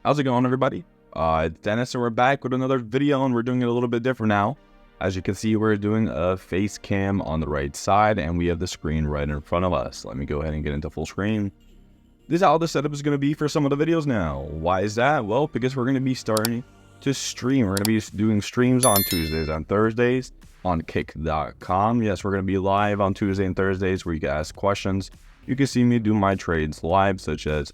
How's it going, everybody? It's Dennis, and we're back with another video, and we're doing it a little bit different now. As you can see, we're doing a face cam on the right side, and we have the screen right in front of us. Let me go ahead and get into full screen. This is how the setup is going to be for some of the videos now. Why is that? Well, because we're going to be starting to stream. We're going to be doing streams on Tuesdays and Thursdays on kick.com. Yes, we're going to be live on Tuesday and Thursdays where you can ask questions. You can see me do my trades live, such as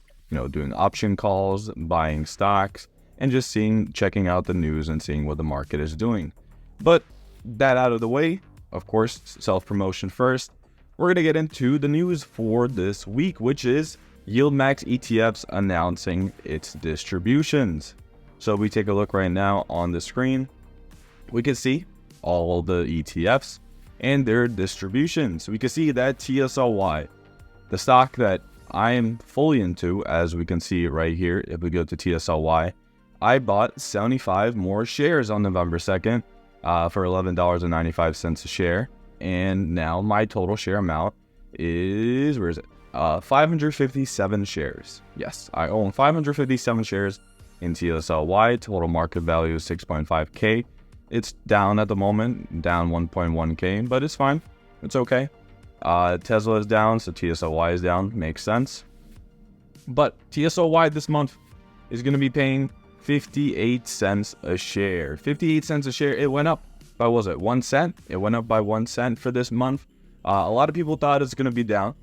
doing option calls, buying stocks, and just checking out the news and seeing what the market is doing. But that out of the way, of course, self-promotion first, we're going to get into the news for this week, which is YieldMax ETFs announcing its distributions. So we take a look right now on the screen. We can see all the ETFs and their distributions. We can see that TSLY, the stock that I am fully into, as we can see right here. If we go to TSLY, I bought 75 more shares on November 2nd for $11.95 a share. And now my total share amount is, 557 shares. Yes, I own 557 shares in TSLY. Total market value is 6.5K. It's down at the moment, down 1.1K, but it's fine. It's okay. Tesla is down, so TSLY is down. Makes sense. But TSLY this month is going to be paying 58 cents a share. 58 cents a share. It went up by, 1 cent? It went up by 1 cent for this month. A lot of people thought it's going to be down.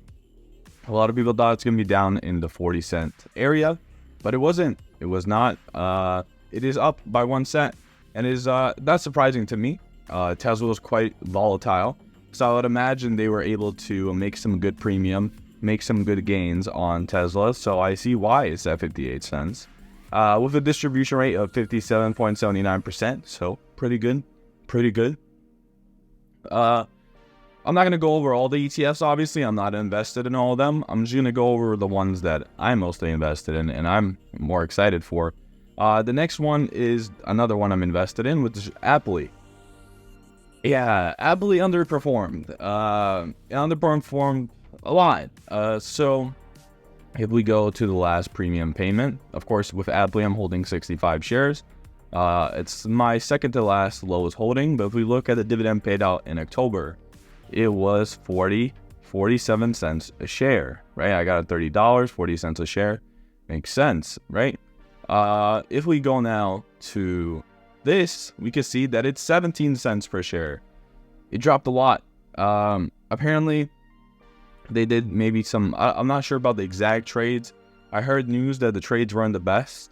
A lot of people thought it's going to be down in the 40-cent area, but it wasn't. It was not. It is up by 1 cent, and it is that's surprising to me. Tesla was quite volatile. So I would imagine they were able to make some good premium, make some good gains on Tesla. So I see why it's at 58 cents. With a distribution rate of 57.79%. So pretty good. Pretty good. I'm not going to go over all the ETFs, obviously. I'm not invested in all of them. I'm just going to go over the ones that I'm mostly invested in and I'm more excited for. The next one is another one I'm invested in, which is Apple. Yeah, Apple underperformed. It underperformed a lot. So if we go to the last premium payment, of course, with Apple, I'm holding 65 shares. It's my second to last lowest holding. But if we look at the dividend paid out in October, it was 47 cents a share, right? I got $30, 40 cents a share. Makes sense, right? If we go now to this, we can see that it's 17 cents per share. It dropped a lot. Apparently, they did maybe some, I'm not sure about the exact trades. I heard news that the trades weren't the best.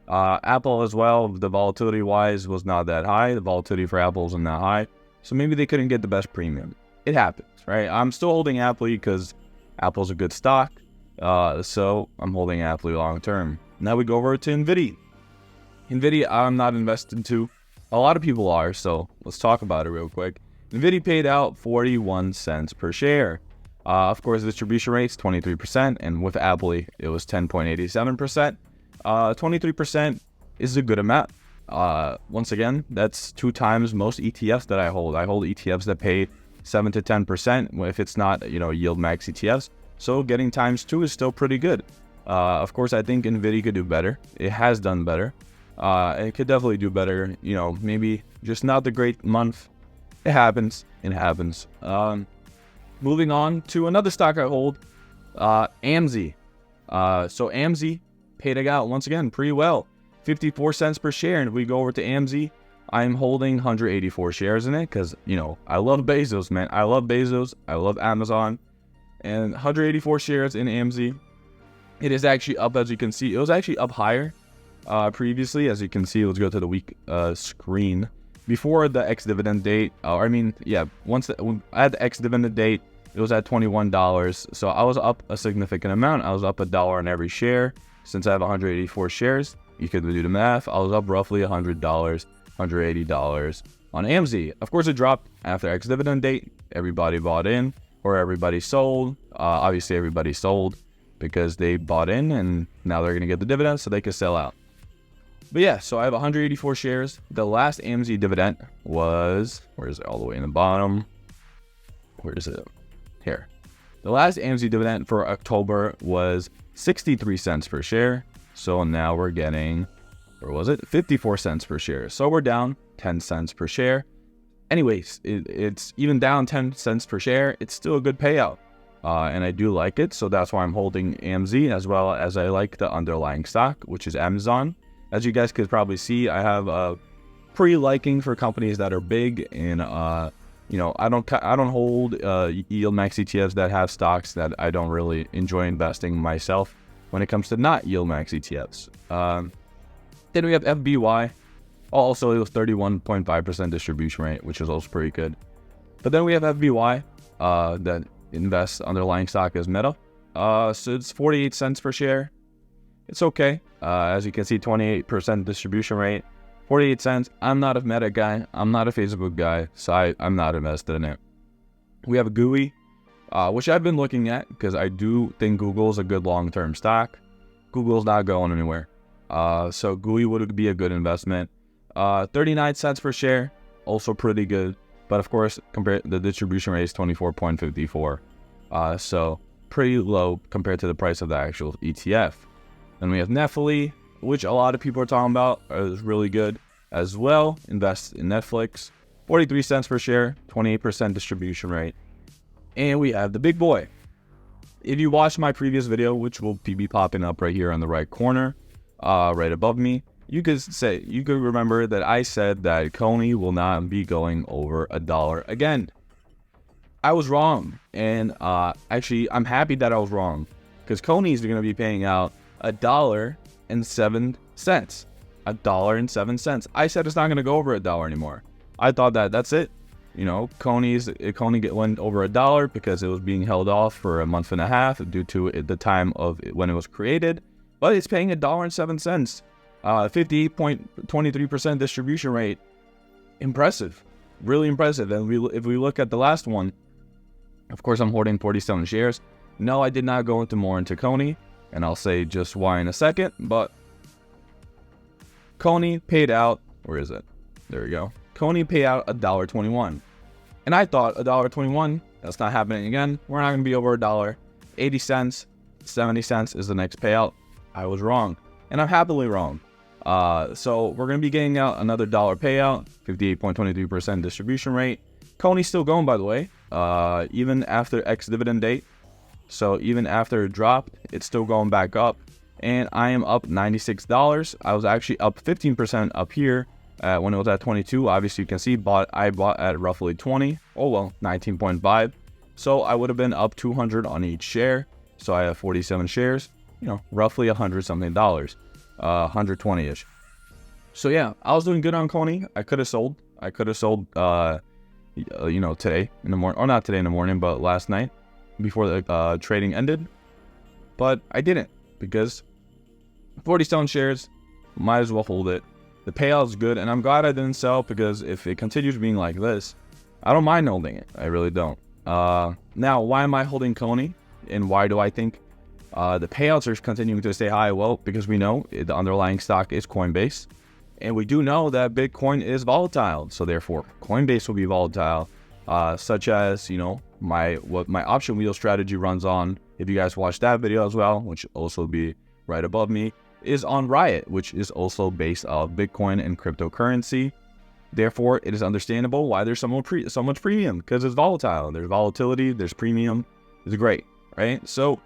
Apple as well, the volatility-wise was not that high. The volatility for Apple wasn't that high. So maybe they couldn't get the best premium. It happens, right? I'm still holding Apple because Apple's a good stock. So I'm holding Apple long-term. Now we go over to NVIDIA. NVIDIA, I'm not invested into. A lot of people are, so let's talk about it real quick. NVIDIA paid out 41 cents per share. Of course, the distribution rate is 23%, and with Apple, it was 10.87%. 23% is a good amount. Once again, that's 2 times most ETFs that I hold. I hold ETFs that pay 7 to 10% if it's not, YieldMax ETFs. So getting times 2 is still pretty good. Of course, I think NVIDIA could do better. It has done better. It could definitely do better. Maybe just not the great month. It happens. It happens. Moving on to another stock I hold, AMDY. So AMDY paid out once again pretty well, 54 cents per share. And if we go over to AMDY, I'm holding 184 shares in it because, I love Bezos, man. I love Bezos. I love Amazon. And 184 shares in AMDY. It is actually up, as you can see. It was actually up higher previously. As you can see, let's go to the week screen. Before the ex-dividend date, once I had the ex-dividend date, it was at $21. So I was up a significant amount. I was up $1 on every share. Since I have 184 shares, you could do the math. I was up roughly $100, $180 on AMDY. Of course, it dropped after ex-dividend date. Everybody bought in or everybody sold. Obviously, everybody sold because they bought in and now they're going to get the dividends so they can sell out. But yeah, so I have 184 shares. The last AMDY dividend was, where is it? All the way in the bottom. Where is it? Here. The last AMDY dividend for October was 63 cents per share. So now we're getting, where was it? 54 cents per share. So we're down 10 cents per share. Anyways, it's even down 10 cents per share. It's still a good payout. And I do like it. So that's why I'm holding AMZ, as well as I like the underlying stock, which is Amazon. As you guys could probably see, I have a pre-liking for companies that are big, and you know, I don't hold YieldMax ETFs that have stocks that I don't really enjoy investing myself when it comes to not YieldMax ETFs. Then we have FBY. Also, it was 31.5% distribution rate, which is also pretty good. But then we have FBY that invests underlying stock as Meta. So it's 48 cents per share. It's okay. As you can see, 28% distribution rate. 48 cents. I'm not a Meta guy. I'm not a Facebook guy, so I'm not invested in it. We have a GUI, which I've been looking at because I do think Google's a good long-term stock. Google's not going anywhere. So GUI would be a good investment. 39 cents per share, also pretty good. But of course, the distribution rate is 24.54. So pretty low compared to the price of the actual ETF. Then we have Netflix, which a lot of people are talking about, is really good as well. Invest in Netflix. 43 cents per share, 28% distribution rate. And we have the big boy. If you watched my previous video, which will be popping up right here on the right corner, right above me, you could remember that I said that CONY will not be going over $1 again. I was wrong, and actually I'm happy that I was wrong, because CONY is going to be paying out $1.07. $1.07. I said it's not going to go over $1 anymore. I thought that's it. You know, CONY went over $1 because it was being held off for a month and a half due to the time of when it was created. But it's paying $1.07. 58.23% distribution rate. Impressive. Really impressive. And if we look at the last one, of course, I'm holding 47 shares. No, I did not go into more into CONY, and I'll say just why in a second, but CONY paid out, where is it? There we go. CONY paid out $1.21. And I thought $1.21, that's not happening again. We're not going to be over $1. 80 cents, 70 cents is the next payout. I was wrong, and I'm happily wrong. So we're going to be getting out another $1 payout, 58.23% distribution rate. CONY's still going, by the way, even after ex-dividend date. So even after it dropped, it's still going back up. And I am up $96. I was actually up 15% up here when it was at 22. Obviously, you can see I bought at roughly 20. Oh, well, 19.5. So I would have been up 200 on each share. So I have 47 shares, you know, roughly $100-something, 120-ish. So yeah, I was doing good on CONY. I could have sold, you know, today in the morning, or not today in the morning, but last night before the trading ended. But I didn't, because 47 shares, might as well hold it. The payout is good, and I'm glad I didn't sell, because if it continues being like this, I don't mind holding it. I really don't. Now, why am I holding CONY, and why do I think the payouts are continuing to stay high? Well, because we know the underlying stock is Coinbase, and we do know that Bitcoin is volatile. So therefore, Coinbase will be volatile, such as, you know, what my option wheel strategy runs on. If you guys watch that video as well, which also be right above me, is on Riot, which is also based off Bitcoin and cryptocurrency. Therefore, it is understandable why there's so much premium, because it's volatile. There's volatility, there's premium. It's great, right? So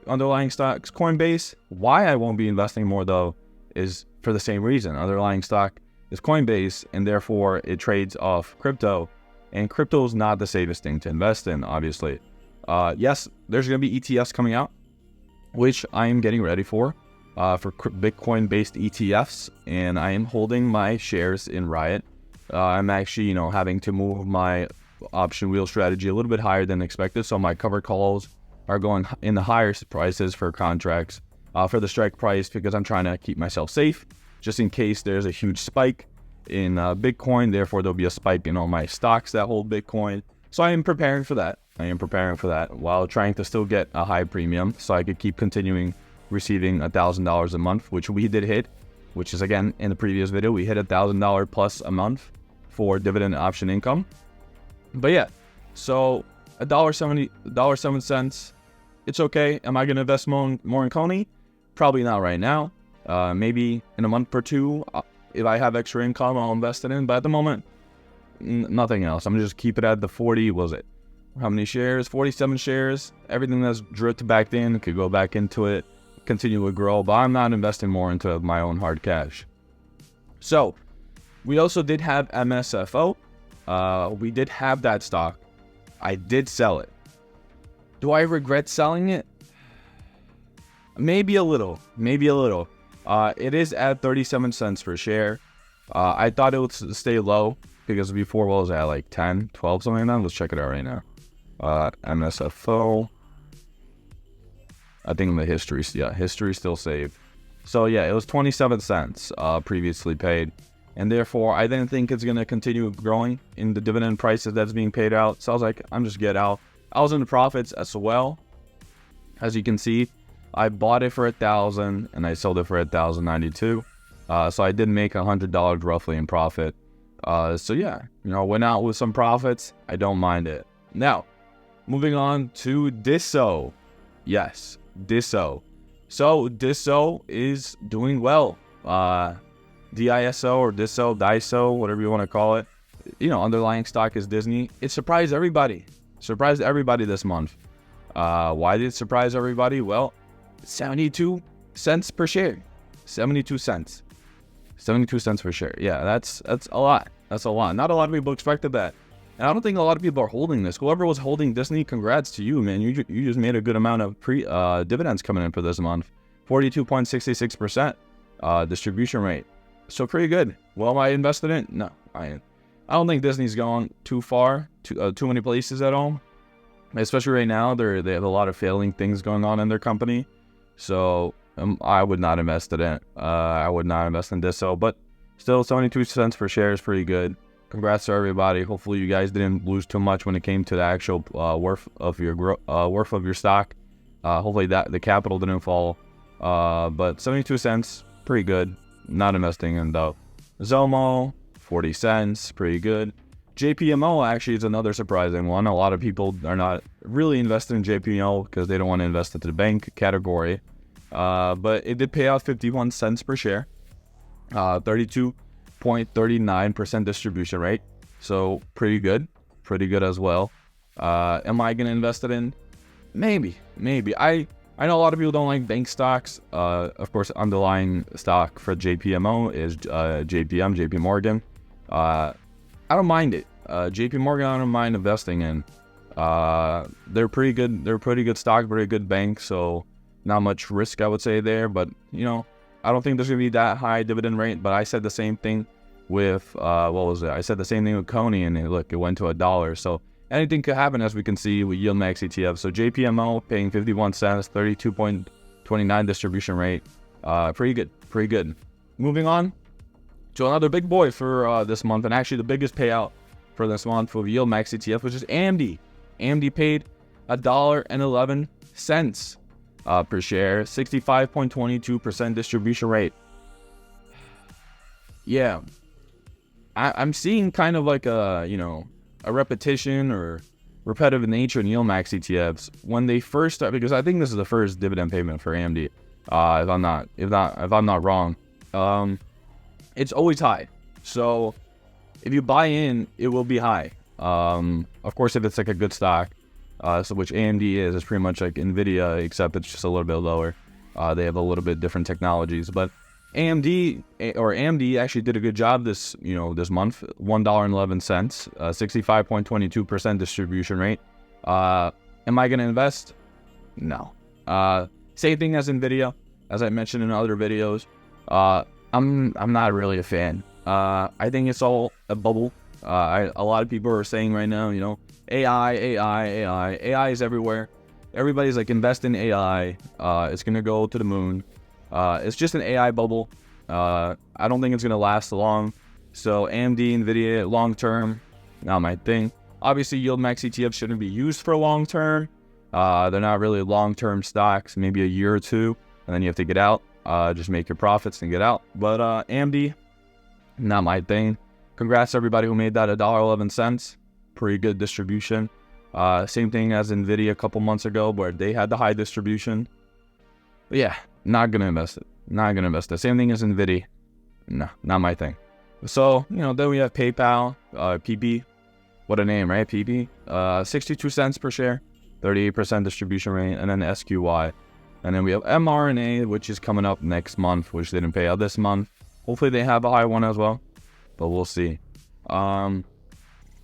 underlying stocks, Coinbase. Why I won't be investing more, though, is for the same reason. Underlying stock is Coinbase, and therefore it trades off crypto, and crypto is not the safest thing to invest in, obviously. Yes, there's going to be ETFs coming out, which I am getting ready for Bitcoin-based ETFs, and I am holding my shares in Riot. I'm actually, you know, having to move my option wheel strategy a little bit higher than expected, so my covered calls are going in the higher prices for contracts for the strike price, because I'm trying to keep myself safe just in case there's a huge spike in Bitcoin. Therefore, there'll be a spike in all my stocks that hold Bitcoin. So I am preparing for that. While trying to still get a high premium, so I could keep continuing receiving $1,000 a month, which we did hit, which is, again, in the previous video, we hit $1,000 plus a month for dividend option income. But yeah, so $1.07, it's okay. Am I going to invest more in CONY? Probably not right now. Maybe in a month or two, if I have extra income, I'll invest it in. But at the moment, nothing else. I'm just keep it at the 40. Was it? How many shares? 47 shares. Everything that's drifted back in could go back into it, continue to grow. But I'm not investing more into my own hard cash. So we also did have MSFO. We did have that stock. I did sell it. Do I regret selling it? Maybe a little. Maybe a little. It is at 37 cents per share. I thought it would stay low because before, what was that, like 10, 12, something like that? Let's check it out right now. MSFO. I think the history, history still saved. So yeah, it was 27 cents previously paid. And therefore, I didn't think it's going to continue growing in the dividend prices that's being paid out. So I was like, I'm just get out. I was in the profits as well. As you can see, I bought it for $1,000 and I sold it for $1,092. So I did make $100 roughly in profit. So yeah, went out with some profits. I don't mind it. Now, moving on to DISO. Yes, DISO. So DISO is doing well. DISO or DISO, whatever you want to call it. Underlying stock is Disney. It surprised everybody. Surprised everybody this month. Why did it surprise everybody? Well, 72 cents per share. 72 cents. 72 cents per share. Yeah, that's a lot. That's a lot. Not a lot of people expected that. And I don't think a lot of people are holding this. Whoever was holding Disney, congrats to you, man. You just made a good amount of dividends coming in for this month. 42.66% distribution rate. So pretty good. Well, am I invested in? No, I ain't. I don't think Disney's gone too far, too many places at all. Especially right now, they have a lot of failing things going on in their company. So I would not invest in it. I would not invest in DISO. But still, 72 cents per share is pretty good. Congrats to everybody. Hopefully, you guys didn't lose too much when it came to the actual worth of your stock. Hopefully, that the capital didn't fall. But 72 cents, pretty good. Not investing in though. Zomo, 40 cents, pretty good. JPMO actually is another surprising one. A lot of people are not really invested in JPMO because they don't want to invest into the bank category. But it did pay out 51 cents per share. 32.39% distribution rate. So pretty good. Pretty good as well. Am I going to invest it in? Maybe. I know a lot of people don't like bank stocks. Of course, underlying stock for JPMO is JP Morgan. I don't mind it. JP Morgan, I don't mind investing in. They're pretty good. They're a pretty good stock, very good bank. So not much risk, I would say there. But I don't think there's gonna be that high dividend rate. But I said the same thing with what was it? I said the same thing with CONY, and look, it went to $1. So anything could happen, as we can see with YieldMax ETFs. So JPMO paying 51 cents, 32.29 distribution rate. Pretty good. Moving on to another big boy for this month, and actually the biggest payout for this month for YieldMax ETF, which is AMDY. AMD paid $1.11 per share, 65.22% distribution rate. Yeah, I'm seeing kind of like a repetition or repetitive nature in YieldMax ETFs when they first start, because I think this is the first dividend payment for AMD. If I'm not wrong, it's always high. So if you buy in, it will be high. Of course, if it's like a good stock, so which AMD is, it's pretty much like Nvidia, except it's just a little bit lower. They have a little bit different technologies, but AMD actually did a good job this month. $1.11, 65.22% distribution rate. Am I gonna invest? No. Same thing as Nvidia, as I mentioned in other videos. I'm not really a fan. I think it's all a bubble. A lot of people are saying right now, AI is everywhere. Everybody's like, invest in AI. It's gonna go to the moon. It's just an AI bubble. I don't think it's gonna last long. So AMD, Nvidia, long term, not my thing. Obviously, YieldMax ETFs shouldn't be used for long term. They're not really long term stocks. Maybe a year or two, and then you have to get out. Just make your profits and get out. But AMD, not my thing. Congrats to everybody who made that $1.11. Pretty good distribution. Same thing as Nvidia a couple months ago, where they had the high distribution. But yeah, not gonna invest it. Not gonna invest it. Same thing as Nvidia. No, not my thing. So, you know, then we have PayPal, PP. What a name, right? PP. 62 cents per share, 38% distribution rate, and then SQY. And then we have mRNA, which is coming up next month, which they didn't pay out this month. Hopefully they have a high one as well, but we'll see. But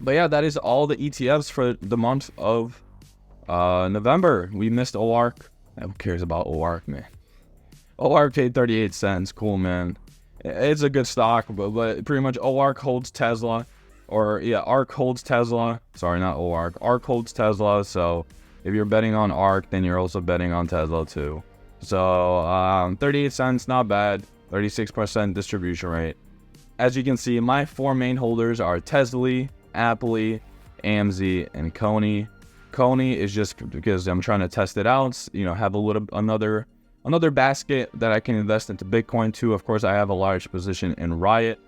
yeah, that is all the ETFs for the month of November. We missed OARC. Who cares about OARC, man? OARC paid 38 cents. Cool, man. It's a good stock, but pretty much OARC holds Tesla. Or, yeah, ARK holds Tesla. Sorry, not OARC. ARK holds Tesla, so if you're betting on ARK, then you're also betting on Tesla too. So, 38 cents, not bad. 36% distribution rate. As you can see, my 4 main holders are TSLY, TSLA, AMD, and CONY. CONY is just because I'm trying to test it out, you know, have a little another basket that I can invest into Bitcoin too. Of course, I have a large position in Riot,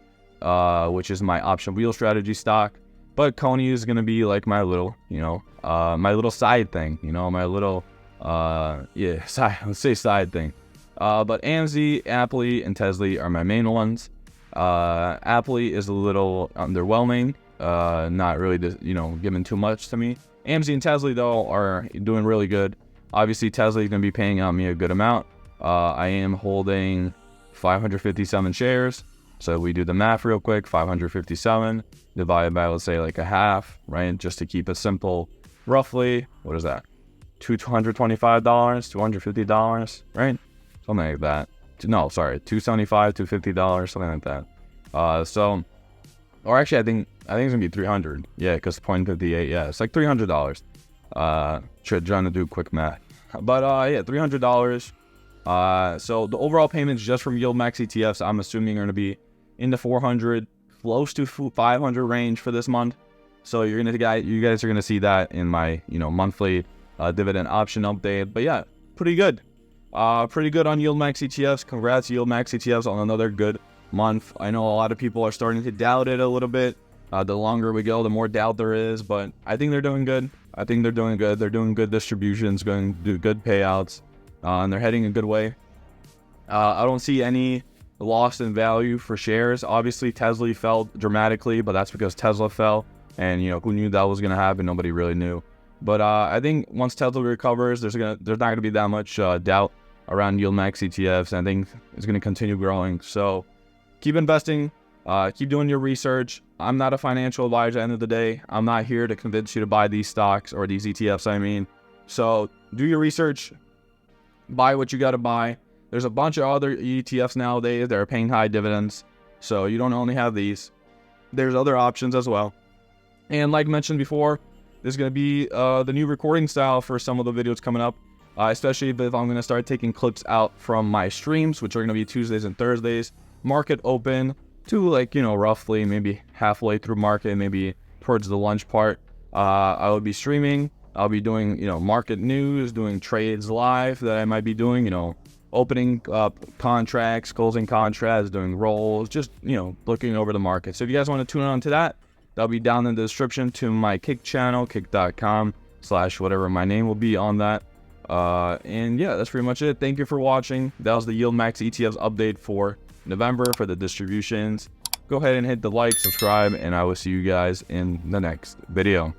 which is my option wheel strategy stock. But CONY is gonna be like my little, you know, my little side thing, you know, my little, let's say side thing. But AMD, TSLY, and TSLY are my main ones. TSLY is a little underwhelming, not really, you know, giving too much to me. AMD and TSLY though are doing really good. Obviously, TSLY is gonna be paying out me a good amount. I am holding 557 shares. So we do the math real quick, 557 divided by, let's say, like a half, right? Just to keep it simple, roughly, what is that? $225, $250, right? Something like that. No, sorry, $275, $250, something like that. So, or actually, I think it's gonna be 300. Yeah, because 0.58. Yeah, it's like $300. Trying to do quick math, but yeah, $300. So the overall payments just from YieldMax ETFs, I'm assuming are gonna be in the 400, close to 500 range for this month. So you guys are gonna see that in my, you know, monthly dividend option update. But yeah, pretty good on YieldMax ETFs. Congrats YieldMax ETFs on another good month. I know a lot of people are starting to doubt it a little bit. The longer we go, the more doubt there is, but I think they're doing good. They're doing good distributions, going to do good payouts, and they're heading a good way. I don't see any loss in value for shares. Obviously, TSLY fell dramatically, but that's because Tesla fell, and you know, who knew that was going to happen? Nobody really knew. But I think once Tesla recovers, there's not going to be that much doubt around YieldMax ETFs. And I think it's going to continue growing. So keep investing, keep doing your research. I'm not a financial advisor at the end of the day. I'm not here to convince you to buy these stocks or these ETFs, I mean. So do your research, buy what you got to buy. There's a bunch of other ETFs nowadays that are paying high dividends. So you don't only have these. There's other options as well. And like mentioned before, this is going to be the new recording style for some of the videos coming up. Especially if I'm going to start taking clips out from my streams, which are going to be Tuesdays and Thursdays. Market open to, like, you know, roughly maybe halfway through market, maybe towards the lunch part. I will be streaming. I'll be doing, you know, market news, doing trades live that I might be doing, you know, opening up contracts, closing contracts, doing rolls, just, you know, looking over the market. So if you guys want to tune on to that, that'll be down in the description to my Kick channel, kick.com/whatever my name will be on that. And yeah, that's pretty much it. Thank you for watching. That was the YieldMax ETFs update for November for the distributions. Go ahead and hit the like, subscribe, and I will see you guys in the next video.